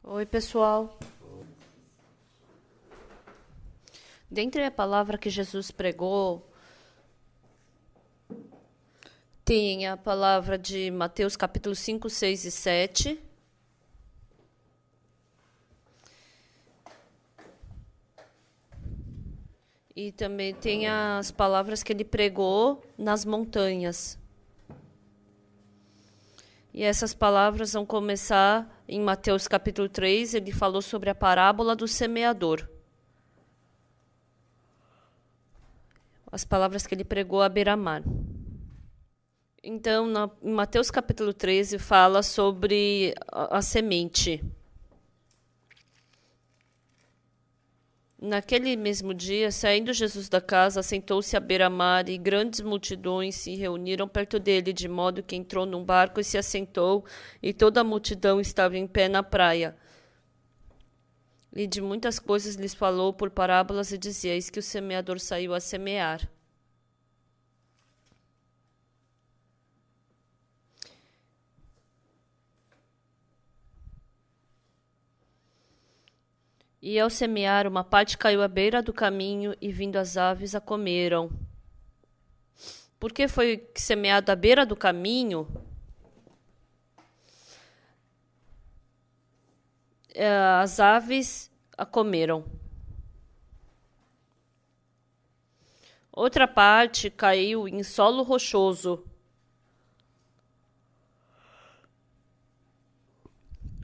Oi, pessoal. Dentre a palavra que Jesus pregou, tem a palavra de Mateus capítulo 5, 6 e 7. E também tem as palavras que ele pregou nas montanhas. E essas palavras vão começar em Mateus capítulo 3, ele falou sobre a parábola do semeador. As palavras que ele pregou à beira-mar. Então, em Mateus capítulo 13, fala sobre a semente. Naquele mesmo dia, saindo Jesus da casa, assentou-se à beira-mar e grandes multidões se reuniram perto dele, de modo que entrou num barco e se assentou, e toda a multidão estava em pé na praia. E de muitas coisas lhes falou por parábolas e dizia: eis que o semeador saiu a semear. E ao semear, uma parte caiu à beira do caminho, e vindo as aves a comeram. Por que foi semeado à beira do caminho? As aves a comeram. Outra parte caiu em solo rochoso,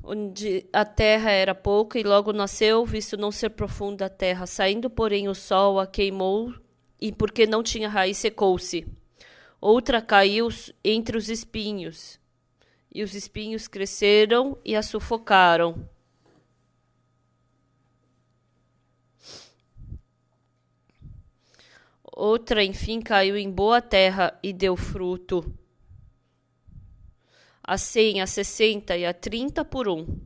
onde a terra era pouca, e logo nasceu, visto não ser profunda a terra. Saindo, porém, o sol a queimou, e porque não tinha raiz, secou-se. Outra caiu entre os espinhos, e os espinhos cresceram e a sufocaram. Outra, enfim, caiu em boa terra e deu fruto, a 100, a 60 e a 30 por um.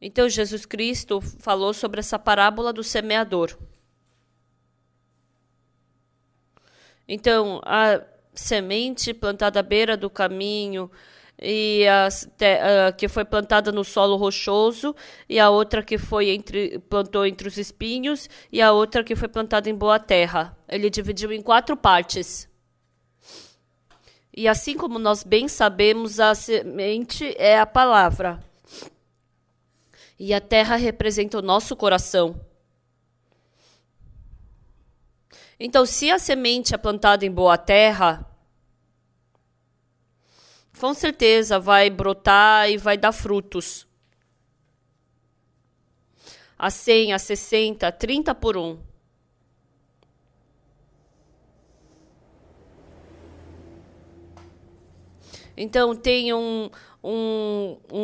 Então, Jesus Cristo falou sobre essa parábola do semeador. Então, a semente plantada à beira do caminho, e que foi plantada no solo rochoso, e a outra que plantou entre os espinhos, e a outra que foi plantada em boa terra. Ele dividiu em 4 partes. E assim como nós bem sabemos, a semente é a palavra. E a terra representa o nosso coração. Então, se a semente é plantada em boa terra, com certeza vai brotar e vai dar frutos. A 100, a 60, a 30 por um. Então, tem um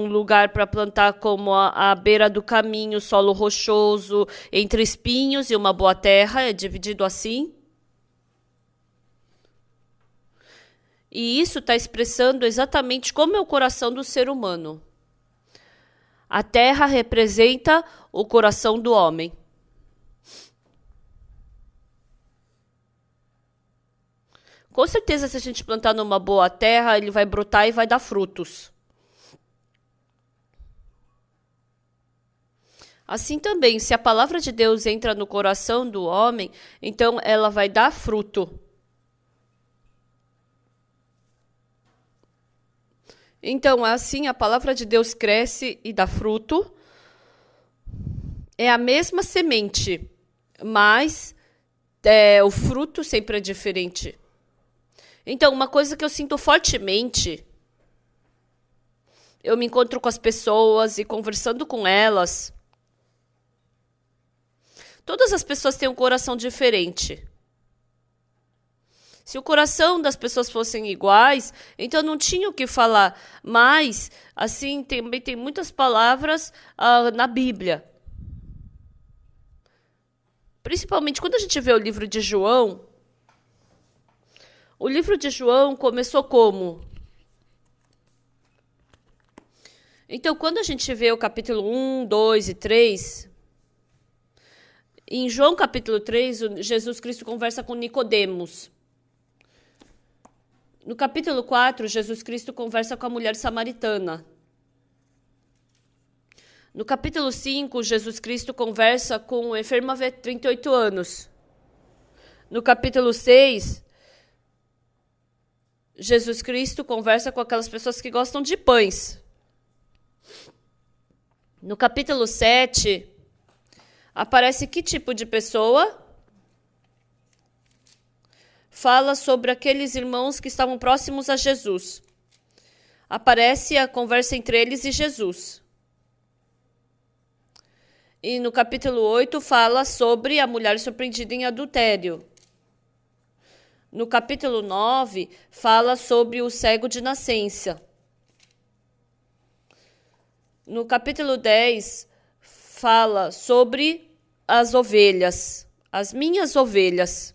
lugar para plantar como a beira do caminho, solo rochoso, entre espinhos e uma boa terra, é dividido assim. E isso está expressando exatamente como é o coração do ser humano. A terra representa o coração do homem. Com certeza, se a gente plantar numa boa terra, ele vai brotar e vai dar frutos. Assim também, se a palavra de Deus entra no coração do homem, então ela vai dar fruto. Então, assim, a palavra de Deus cresce e dá fruto. É a mesma semente, mas o fruto sempre é diferente. Então, uma coisa que eu sinto fortemente, eu me encontro com as pessoas e conversando com elas. Todas as pessoas têm um coração diferente. Se o coração das pessoas fossem iguais, então não tinha o que falar. Mas, assim, também tem muitas palavras na Bíblia. Principalmente quando a gente vê o livro de João. O livro de João começou como? Então, quando a gente vê o capítulo 1, 2 e 3, em João capítulo 3, Jesus Cristo conversa com Nicodemos. No capítulo 4, Jesus Cristo conversa com a mulher samaritana. No capítulo 5, Jesus Cristo conversa com o enfermo há 38 anos. No capítulo 6, Jesus Cristo conversa com aquelas pessoas que gostam de pães. No capítulo 7, aparece que tipo de pessoa? Fala sobre aqueles irmãos que estavam próximos a Jesus. Aparece a conversa entre eles e Jesus. E no capítulo 8 fala sobre a mulher surpreendida em adultério. No capítulo 9 fala sobre o cego de nascença. No capítulo 10 fala sobre as ovelhas, as minhas ovelhas.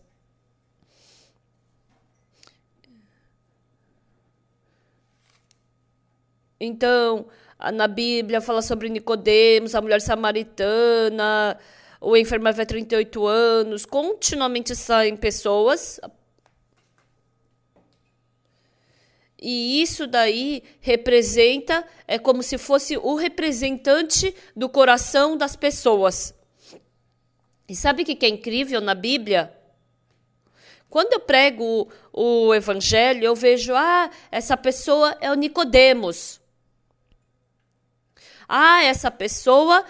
Então, na Bíblia fala sobre Nicodemos, a mulher samaritana, o enfermo há 38 anos. Continuamente saem pessoas. E isso daí representa, é como se fosse o representante do coração das pessoas. E sabe o que é incrível na Bíblia? Quando eu prego o evangelho, eu vejo, essa pessoa é o Nicodemos. Essa pessoa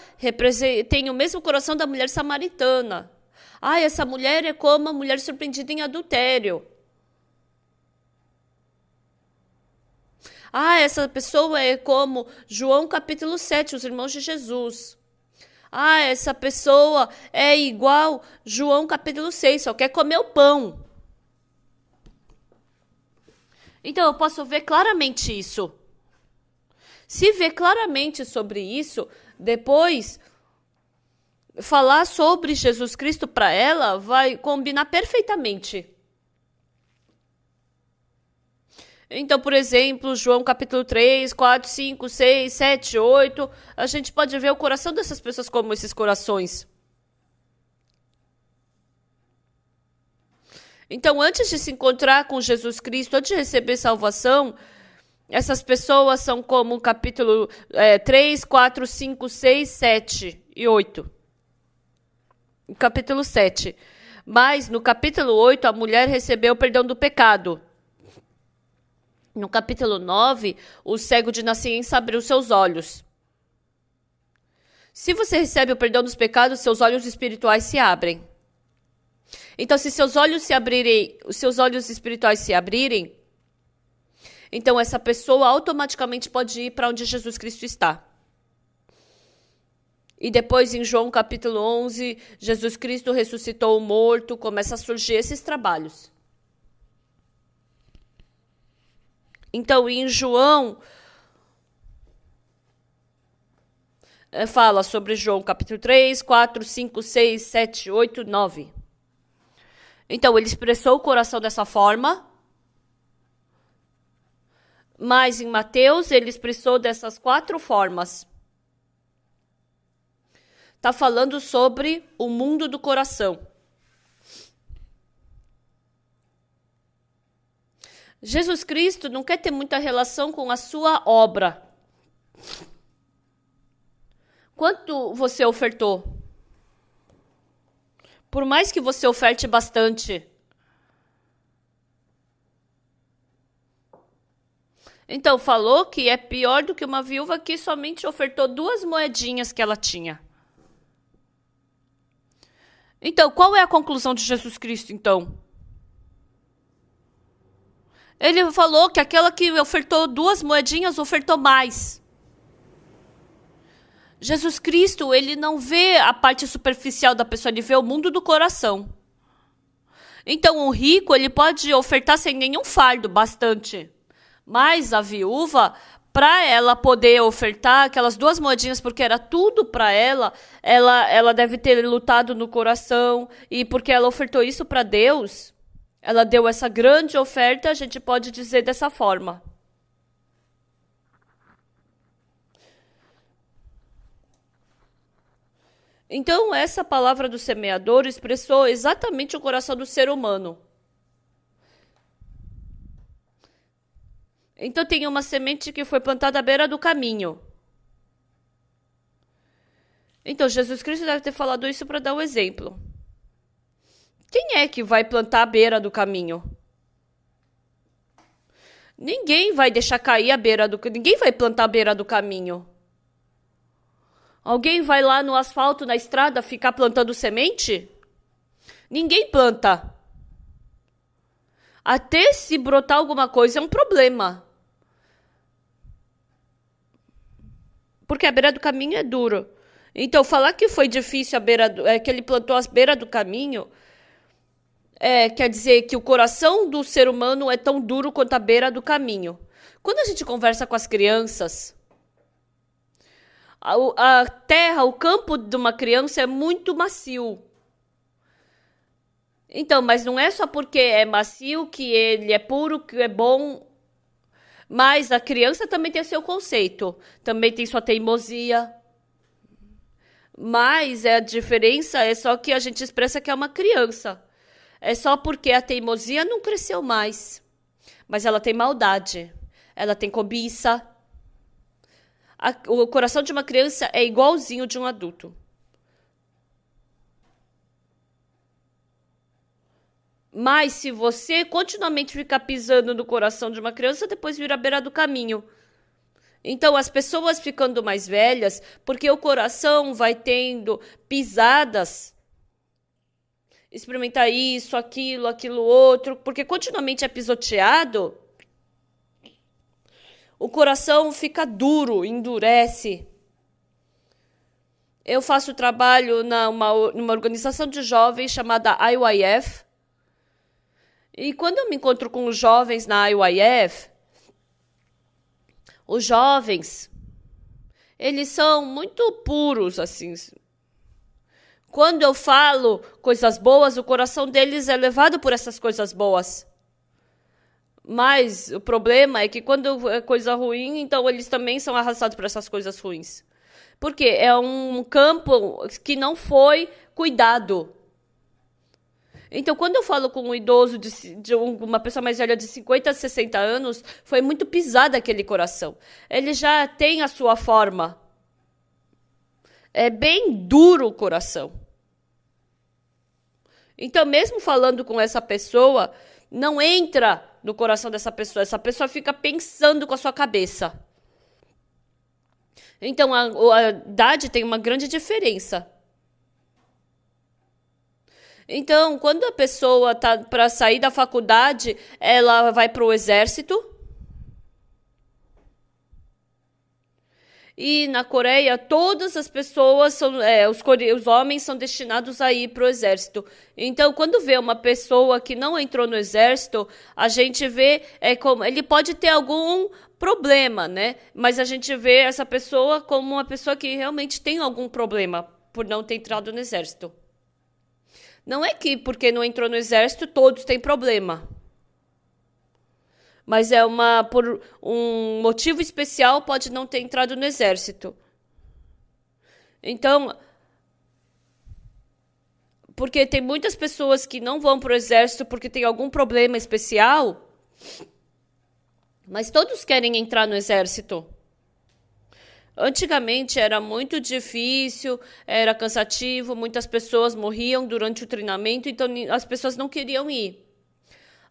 tem o mesmo coração da mulher samaritana. Essa mulher é como a mulher surpreendida em adultério. Essa pessoa é como João capítulo 7, os irmãos de Jesus. Essa pessoa é igual João capítulo 6, só quer comer o pão. Então eu posso ver claramente isso. Se ver claramente sobre isso, depois falar sobre Jesus Cristo para ela vai combinar perfeitamente. Então, por exemplo, João capítulo 3, 4, 5, 6, 7, 8, a gente pode ver o coração dessas pessoas como esses corações. Então, antes de se encontrar com Jesus Cristo, antes de receber salvação, essas pessoas são como o capítulo 3, 4, 5, 6, 7 e 8. No capítulo 7. Mas, no capítulo 8, a mulher recebeu o perdão do pecado. No capítulo 9, o cego de nascença abriu seus olhos. Se você recebe o perdão dos pecados, seus olhos espirituais se abrem. Então, se seus olhos se abrirem, os seus olhos espirituais se abrirem, então essa pessoa automaticamente pode ir para onde Jesus Cristo está. E depois, em João capítulo 11, Jesus Cristo ressuscitou o morto, começa a surgir esses trabalhos. Então, em João, fala sobre João capítulo 3, 4, 5, 6, 7, 8, 9. Então, ele expressou o coração dessa forma. Mas em Mateus, ele expressou dessas 4 formas. Está falando sobre o mundo do coração. Jesus Cristo não quer ter muita relação com a sua obra. Quanto você ofertou? Por mais que você oferte bastante. Então, falou que é pior do que uma viúva que somente ofertou 2 moedinhas que ela tinha. Então, qual é a conclusão de Jesus Cristo, então? Ele falou que aquela que ofertou 2 moedinhas ofertou mais. Jesus Cristo, ele não vê a parte superficial da pessoa, ele vê o mundo do coração. Então, o rico, ele pode ofertar sem nenhum fardo, bastante. Mas a viúva, para ela poder ofertar aquelas 2 moedinhas, porque era tudo para ela deve ter lutado no coração. E porque ela ofertou isso para Deus, ela deu essa grande oferta, a gente pode dizer dessa forma. Então, essa palavra do semeador expressou exatamente o coração do ser humano. Então tem uma semente que foi plantada à beira do caminho. Então Jesus Cristo deve ter falado isso para dar o exemplo. Quem é que vai plantar à beira do caminho? Ninguém vai deixar cair a beira do caminho. Ninguém vai plantar à beira do caminho. Alguém vai lá no asfalto, na estrada, ficar plantando semente? Ninguém planta. Até se brotar alguma coisa é um problema. Porque a beira do caminho é duro. Então, falar que foi difícil que ele plantou à beira do caminho, quer dizer que o coração do ser humano é tão duro quanto a beira do caminho. Quando a gente conversa com as crianças, a terra, o campo de uma criança é muito macio. Então, mas não é só porque é macio que ele é puro, que é bom. Mas a criança também tem seu conceito. Também tem sua teimosia. Mas a diferença é só que a gente expressa que é uma criança. É só porque a teimosia não cresceu mais. Mas ela tem maldade. Ela tem cobiça. O coração de uma criança é igualzinho de um adulto. Mas se você continuamente ficar pisando no coração de uma criança, depois vira a beira do caminho. Então, as pessoas ficando mais velhas, porque o coração vai tendo pisadas, experimentar isso, aquilo outro, porque continuamente é pisoteado, o coração fica duro, endurece. Eu faço trabalho numa organização de jovens chamada IYF. E quando eu me encontro com os jovens na IYF, os jovens, eles são muito puros, assim. Quando eu falo coisas boas, o coração deles é levado por essas coisas boas. Mas o problema é que quando é coisa ruim, então eles também são arrastados por essas coisas ruins. Porque é um campo que não foi cuidado. Então, quando eu falo com um idoso, uma pessoa mais velha de 50 a 60 anos, foi muito pisado aquele coração. Ele já tem a sua forma. É bem duro o coração. Então, mesmo falando com essa pessoa, não entra no coração dessa pessoa. Essa pessoa fica pensando com a sua cabeça. Então, a idade tem uma grande diferença. Então, quando a pessoa está para sair da faculdade, ela vai para o exército. E na Coreia, todas as pessoas, os homens são destinados a ir para o exército. Então, quando vê uma pessoa que não entrou no exército, a gente vê como ele pode ter algum problema, né? Mas a gente vê essa pessoa como uma pessoa que realmente tem algum problema por não ter entrado no exército. Não é que porque não entrou no exército todos têm problema. Mas por um motivo especial pode não ter entrado no exército. Então, porque tem muitas pessoas que não vão para o exército porque tem algum problema especial, mas todos querem entrar no exército. Antigamente era muito difícil, era cansativo, muitas pessoas morriam durante o treinamento, então as pessoas não queriam ir.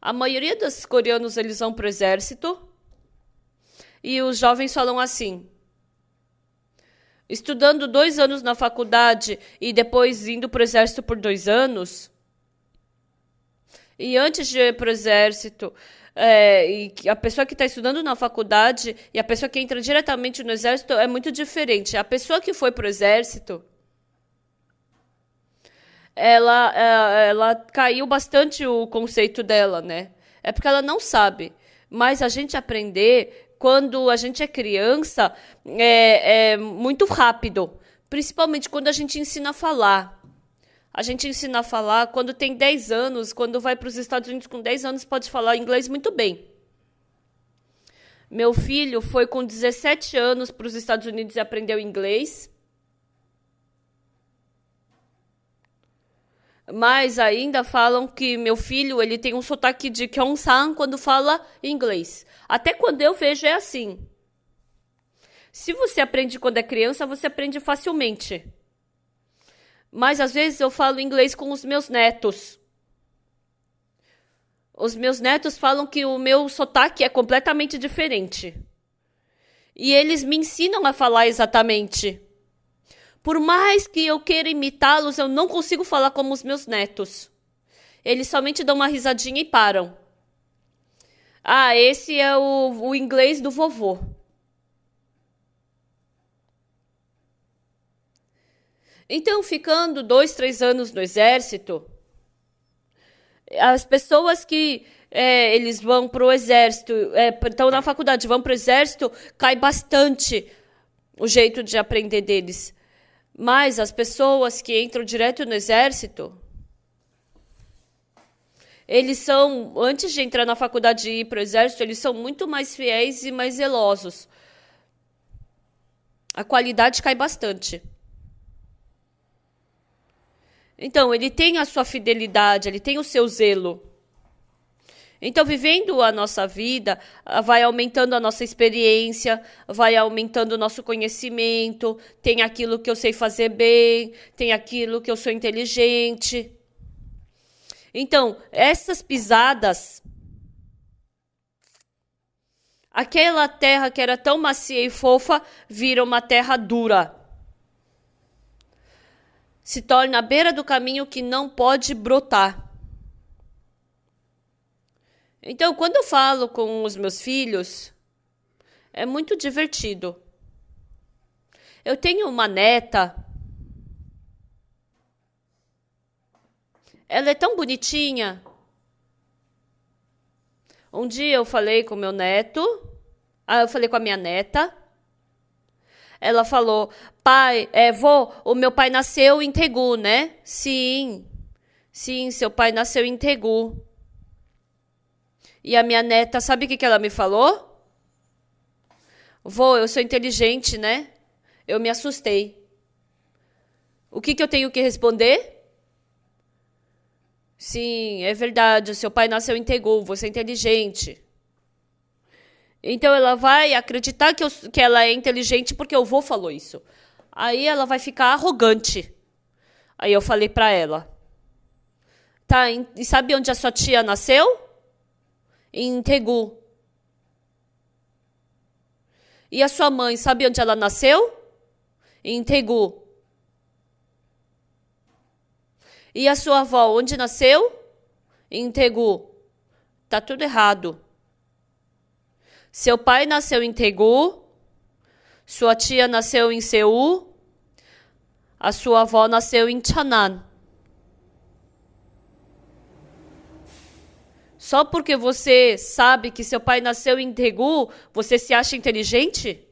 A maioria dos coreanos eles vão para o exército e os jovens falam assim, estudando 2 anos na faculdade e depois indo para o exército por 2 anos, e antes de ir para o exército, e a pessoa que está estudando na faculdade e a pessoa que entra diretamente no exército é muito diferente. A pessoa que foi para o exército, ela caiu bastante o conceito dela, né? É porque ela não sabe. Mas a gente aprender, quando a gente é criança, é muito rápido. Principalmente quando a gente ensina a falar. A gente ensina a falar quando tem 10 anos, quando vai para os Estados Unidos com 10 anos, pode falar inglês muito bem. Meu filho foi com 17 anos para os Estados Unidos e aprendeu inglês. Mas ainda falam que meu filho, ele tem um sotaque de Gyeongsang quando fala inglês. Até quando eu vejo é assim. Se você aprende quando é criança, você aprende facilmente. Mas às vezes eu falo inglês com os meus netos. Os meus netos falam que o meu sotaque é completamente diferente. E eles me ensinam a falar exatamente. Por mais que eu queira imitá-los, eu não consigo falar como os meus netos. Eles somente dão uma risadinha e param. Ah, esse é o inglês do vovô. Então, ficando 2, 3 anos no exército, as pessoas que eles vão para o exército, estão na faculdade, vão para o exército, cai bastante o jeito de aprender deles. Mas as pessoas que entram direto no exército, eles são, antes de entrar na faculdade e ir para o exército, eles são muito mais fiéis e mais zelosos. A qualidade cai bastante. Então, ele tem a sua fidelidade, ele tem o seu zelo. Então, vivendo a nossa vida, vai aumentando a nossa experiência, vai aumentando o nosso conhecimento, tem aquilo que eu sei fazer bem, tem aquilo que eu sou inteligente. Então, essas pisadas, aquela terra que era tão macia e fofa, vira uma terra dura. Se torna à beira do caminho que não pode brotar. Então, quando eu falo com os meus filhos, é muito divertido. Eu tenho uma neta. Ela é tão bonitinha. Um dia eu falei com meu neto. Eu falei com a minha neta. Ela falou, pai, vô, o meu pai nasceu em Daegu, né? Sim, seu pai nasceu em Daegu. E a minha neta, sabe o que ela me falou? Vô, eu sou inteligente, né? Eu me assustei. O que eu tenho que responder? Sim, é verdade, o seu pai nasceu em Daegu, você é inteligente. Então ela vai acreditar que ela é inteligente porque o vô falou isso. Aí ela vai ficar arrogante. Aí eu falei pra ela. Tá, e sabe onde a sua tia nasceu? Em Daegu. E a sua mãe, sabe onde ela nasceu? Em Daegu. E a sua avó, onde nasceu? Em Daegu. Tá tudo errado. Seu pai nasceu em Daegu, sua tia nasceu em Seul, a sua avó nasceu em Cheonan. Só porque você sabe que seu pai nasceu em Daegu, você se acha inteligente?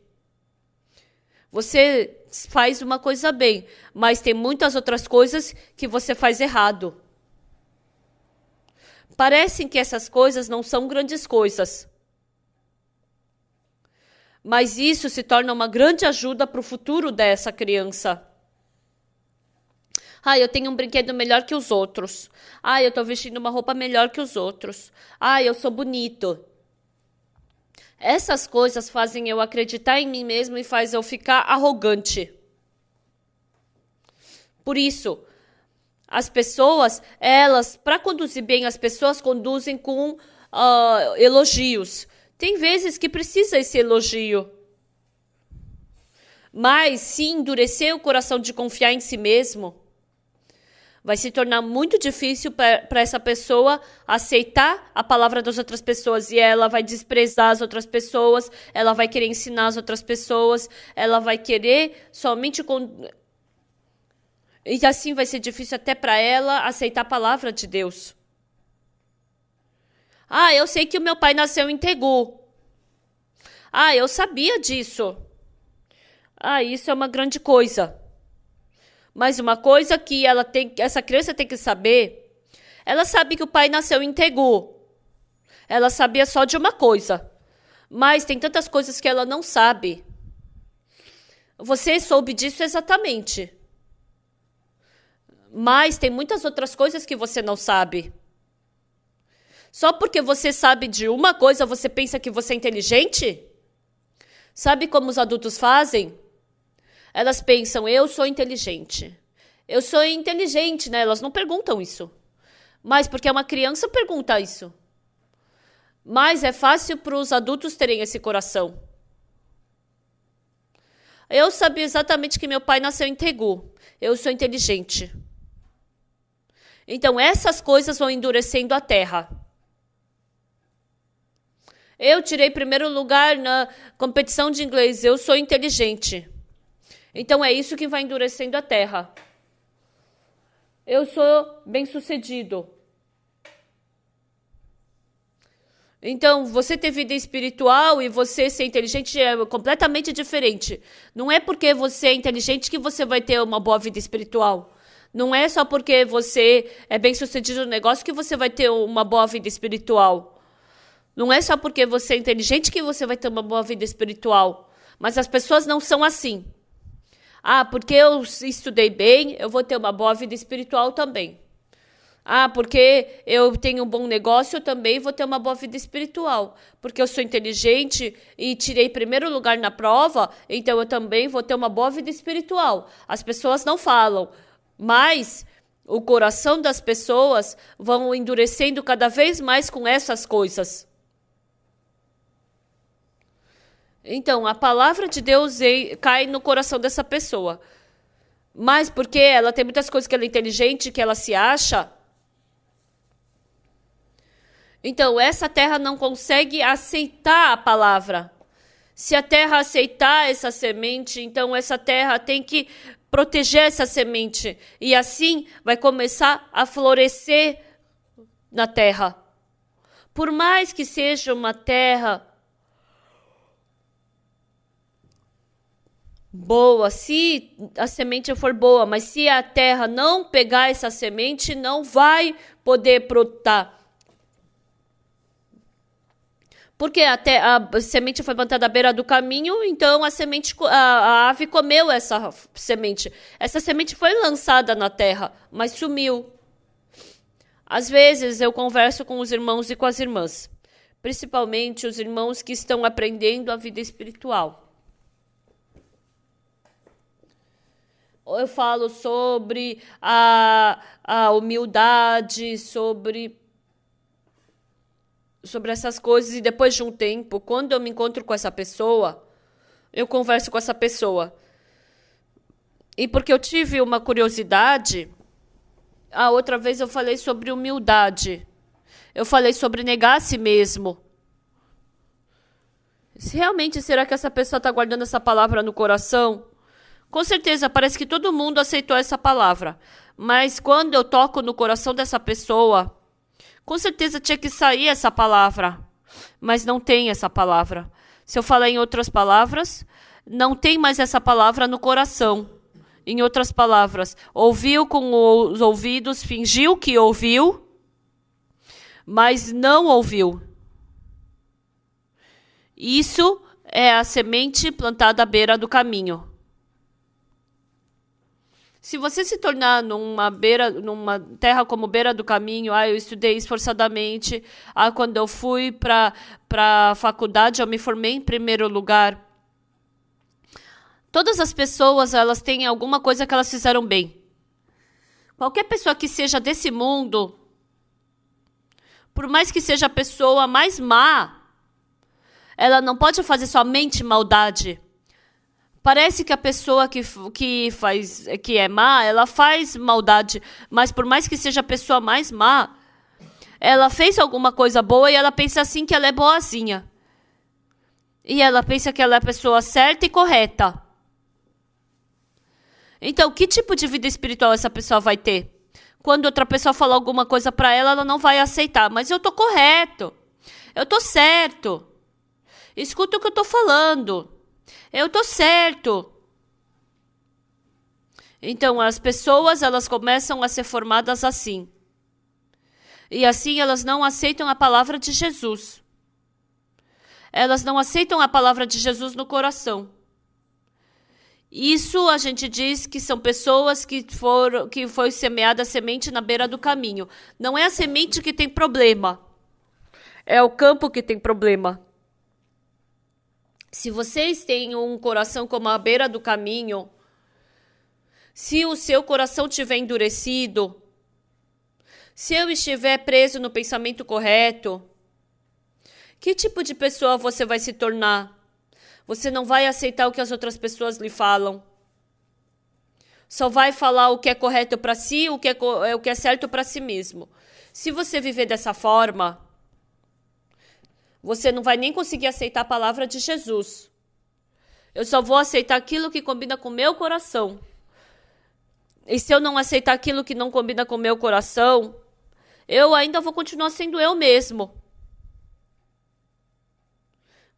Você faz uma coisa bem, mas tem muitas outras coisas que você faz errado. Parecem que essas coisas não são grandes coisas. Mas isso se torna uma grande ajuda para o futuro dessa criança. Eu tenho um brinquedo melhor que os outros. Eu estou vestindo uma roupa melhor que os outros. Eu sou bonito. Essas coisas fazem eu acreditar em mim mesmo e faz eu ficar arrogante. Por isso, as pessoas, para conduzir bem as pessoas, conduzem com elogios. Tem vezes que precisa esse elogio. Mas se endurecer o coração de confiar em si mesmo, vai se tornar muito difícil para essa pessoa aceitar a palavra das outras pessoas. E ela vai desprezar as outras pessoas, ela vai querer ensinar as outras pessoas, ela vai querer somente... E assim vai ser difícil até para ela aceitar a palavra de Deus. Eu sei que o meu pai nasceu em Daegu. Eu sabia disso. Isso é uma grande coisa. Mas uma coisa que essa criança tem que saber, ela sabe que o pai nasceu em Daegu. Ela sabia só de uma coisa. Mas tem tantas coisas que ela não sabe. Você soube disso exatamente. Mas tem muitas outras coisas que você não sabe. Só porque você sabe de uma coisa, você pensa que você é inteligente? Sabe como os adultos fazem? Elas pensam, eu sou inteligente. Eu sou inteligente, né? Elas não perguntam isso. Mas porque uma criança pergunta isso. Mas é fácil para os adultos terem esse coração. Eu sabia exatamente que meu pai nasceu em Tegu. Eu sou inteligente. Então essas coisas vão endurecendo a terra. Eu tirei primeiro lugar na competição de inglês. Eu sou inteligente. Então é isso que vai endurecendo a terra. Eu sou bem-sucedido. Então, você ter vida espiritual e você ser inteligente é completamente diferente. Não é porque você é inteligente que você vai ter uma boa vida espiritual. Não é só porque você é bem-sucedido no negócio que você vai ter uma boa vida espiritual. Não é só porque você é inteligente que você vai ter uma boa vida espiritual. Mas as pessoas não são assim. Ah, porque eu estudei bem, eu vou ter uma boa vida espiritual também. Ah, porque eu tenho um bom negócio, eu também vou ter uma boa vida espiritual. Porque eu sou inteligente e tirei primeiro lugar na prova, então eu também vou ter uma boa vida espiritual. As pessoas não falam, mas o coração das pessoas vão endurecendo cada vez mais com essas coisas. Então, a palavra de Deus cai no coração dessa pessoa. Mas porque ela tem muitas coisas que ela é inteligente, que ela se acha. Então, essa terra não consegue aceitar a palavra. Se a terra aceitar essa semente, então essa terra tem que proteger essa semente. E assim vai começar a florescer na terra. Por mais que seja uma terra boa, se a semente for boa, mas se a terra não pegar essa semente, não vai poder brotar. Porque até a semente foi plantada à beira do caminho, então a ave comeu essa semente. Essa semente foi lançada na terra, mas sumiu. Às vezes eu converso com os irmãos e com as irmãs, principalmente os irmãos que estão aprendendo a vida espiritual. Eu falo sobre a humildade, sobre essas coisas, e depois de um tempo, quando eu me encontro com essa pessoa, eu converso com essa pessoa. E porque eu tive uma curiosidade, a outra vez eu falei sobre humildade. Eu falei sobre negar a si mesmo. Realmente, será que essa pessoa está guardando essa palavra no coração? Com certeza, parece que todo mundo aceitou essa palavra. Mas quando eu toco no coração dessa pessoa, com certeza tinha que sair essa palavra, mas não tem essa palavra. Se eu falar em outras palavras, não tem mais essa palavra no coração. Em outras palavras, ouviu com os ouvidos, fingiu que ouviu, mas não ouviu. Isso é a semente plantada à beira do caminho. Se você se tornar numa terra como beira do caminho, eu estudei esforçadamente, quando eu fui para a faculdade, eu me formei em primeiro lugar. Todas as pessoas, elas têm alguma coisa que elas fizeram bem. Qualquer pessoa que seja desse mundo, por mais que seja a pessoa mais má, ela não pode fazer somente maldade. Parece que a pessoa que é má, ela faz maldade, mas por mais que seja a pessoa mais má, ela fez alguma coisa boa e ela pensa assim que ela é boazinha. E ela pensa que ela é a pessoa certa e correta. Então, que tipo de vida espiritual essa pessoa vai ter? Quando outra pessoa falar alguma coisa para ela, ela não vai aceitar. Mas eu tô correto. Eu tô certo. Escuta o que eu tô falando. Eu tô certo. Então, as pessoas, elas começam a ser formadas assim. E assim, elas não aceitam a palavra de Jesus. Elas não aceitam a palavra de Jesus no coração. Isso a gente diz que são pessoas que foi semeada a semente na beira do caminho. Não é a semente que tem problema, é o campo que tem problema. Se vocês têm um coração como a beira do caminho, se o seu coração estiver endurecido, se eu estiver preso no pensamento correto, que tipo de pessoa você vai se tornar? Você não vai aceitar o que as outras pessoas lhe falam. Só vai falar o que é correto para si, o que é certo para si mesmo. Se você viver dessa forma, você não vai nem conseguir aceitar a palavra de Jesus. Eu só vou aceitar aquilo que combina com o meu coração. E se eu não aceitar aquilo que não combina com o meu coração, eu ainda vou continuar sendo eu mesmo.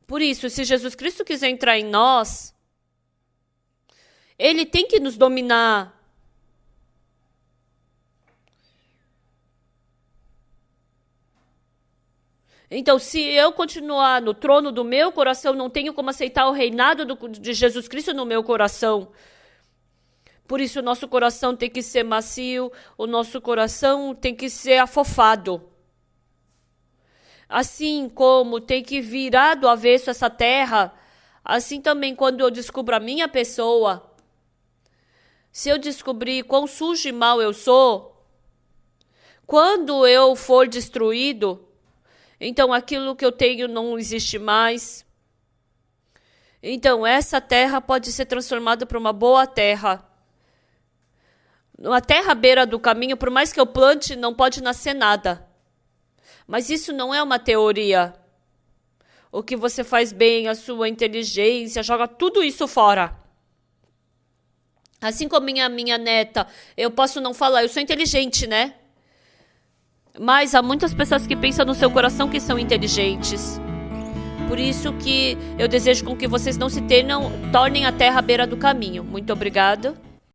Por isso, se Jesus Cristo quiser entrar em nós, Ele tem que nos dominar. Então, se eu continuar no trono do meu coração, não tenho como aceitar o reinado de Jesus Cristo no meu coração. Por isso, o nosso coração tem que ser macio, o nosso coração tem que ser afofado. Assim como tem que virar do avesso essa terra, assim também quando eu descubro a minha pessoa, se eu descobrir quão sujo e mal eu sou, quando eu for destruído, então aquilo que eu tenho não existe mais. Então essa terra pode ser transformada para uma boa terra. Uma terra à beira do caminho, por mais que eu plante, não pode nascer nada. Mas isso não é uma teoria. O que você faz bem, a sua inteligência, joga tudo isso fora. Assim como minha neta, eu posso não falar, eu sou inteligente, né? Mas há muitas pessoas que pensam no seu coração que são inteligentes. Por isso que eu desejo com que vocês não se tornem a terra à beira do caminho. Muito obrigada.